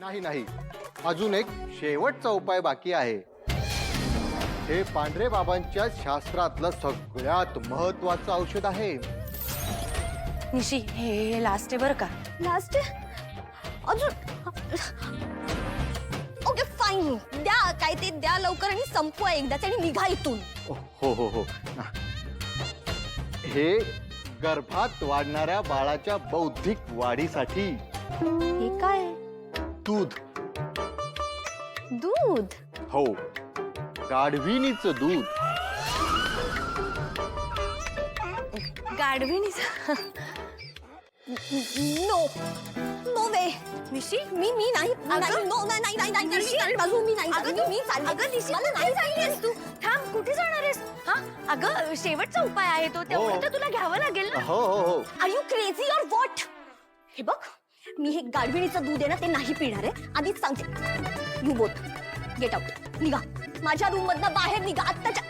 नाही नाही, अजून एक शेवटचा उपाय बाकी आहे. हे पांढरे बाबांच्या शास्त्रातलं सगळ्यात महत्वाचं औषध आहे. निशी हे लास्ट आहे बरं का. लास्ट अजून. ओके फाईन, द्या काय ते द्या लवकर आणि संपवा एकदाच आणि निघा इथून. हो हो हो. हे गर्भात वाढणाऱ्या बाळाच्या बौद्धिक वाढीसाठी. हे काय? दूध. दूध? हो, गाढविणीचं दूध. गाढविणीचं? नो नो वे. निशी मी नाही नाही नो नाही नाही नाही नाही नाही बाजू मी नाही मी चालले. अगं निशी मला नाही चाललीस तू. थांब, कुठे जाणार आहेस? हा अगं शेवटचा उपाय आहे तो, तेवढं तर तुला घ्यावं लागेल ना. हो हो हो. Are you crazy or what? हे बघ, मी हे गाढविणीचं दूध आहे ना ते नाही पिणार आहे, आधीच सांगते. You both get out. निघा माझ्या रूम मधनं बाहेर निघा आत्ताच्या.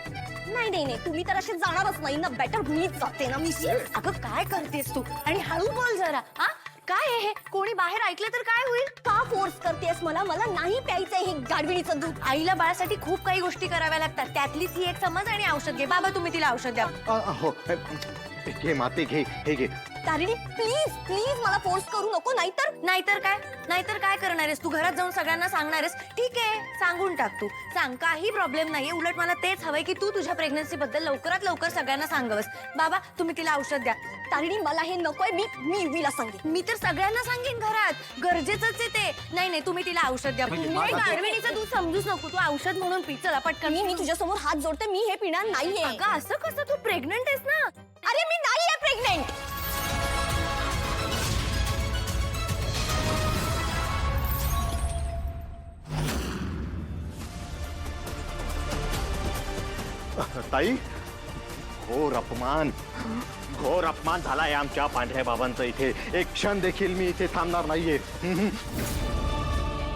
नाही नाही नाही, तुम्ही तर असे जाणारच नाही ना. बेटर मीच जाते ना. मी अगं काय करतेस तू? आणि हळू बोल जरा. हा काय आहे हे? कोणी बाहेर ऐकलं तर काय होईल? का फोर्स करतेस मला? मला नाही प्यायचंय हे गाढविणीचं दूध. आईला बाळासाठी खूप काही गोष्टी कराव्या लागतात, त्यातलीच ही एक समज. आणि औषध घे बाबा, तुम्ही तिला औषध द्या. हो, घे माते, घे हे घे. तारिणी प्लीज प्लीज मला फोर्स करू नको. नाहीतर काय करणार आहेस तू? घरात जाऊन सगळ्यांना सांगणार आहेस? ठीक आहे, सांगून टाक. तू सांग, काही प्रॉब्लेम नाहीये. उलट मला तेच हवंय की तू तुझ्या प्रेग्नन्सी बद्दल लवकरात लवकर सगळ्यांना सांगवस. बाबा तुम्ही तिला औषध द्या. तारिणी मला हे नकोय. मी युवीला सांगेन. मी तर सगळ्यांना सांगेन घरात, गरजेचंच आहे ते. नाही तुम्ही तिला औषध द्या. गाढविणीचं दूध समजूच नको तू, औषध म्हणून पी. चला पटकन. मी तुझ्या समोर हात जोडते. मी हे पिणार नाहीये. अगं असं कसं? तू प्रेग्नंट आहेस ना. अरे मी नाहीये प्रेग्नेंट. ताई, घोर अपमान झालाय आमच्या पांढऱ्या बाबांचा इथे. एक क्षण देखील मी इथे थांबणार नाहीये.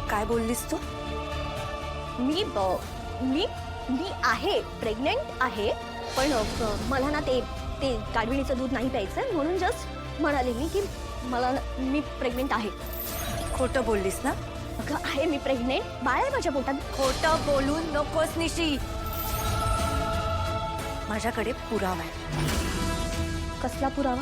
काय बोललीस तू? मी मी मी आहे प्रेग्नेंट आहे, पण मला ना ते ते गाढविणीचं दूध नाही प्यायचं म्हणून जस्ट म्हणाले मी की मी प्रेग्नेंट आहे. खोटं बोललीस ना? अगं आहे मी प्रेग्नेंट. बाळ आहे माझ्या पोटात. खोटं बोलून नकोस निशी. माझ्याकडे पुरावा आहे. कसला पुरावा?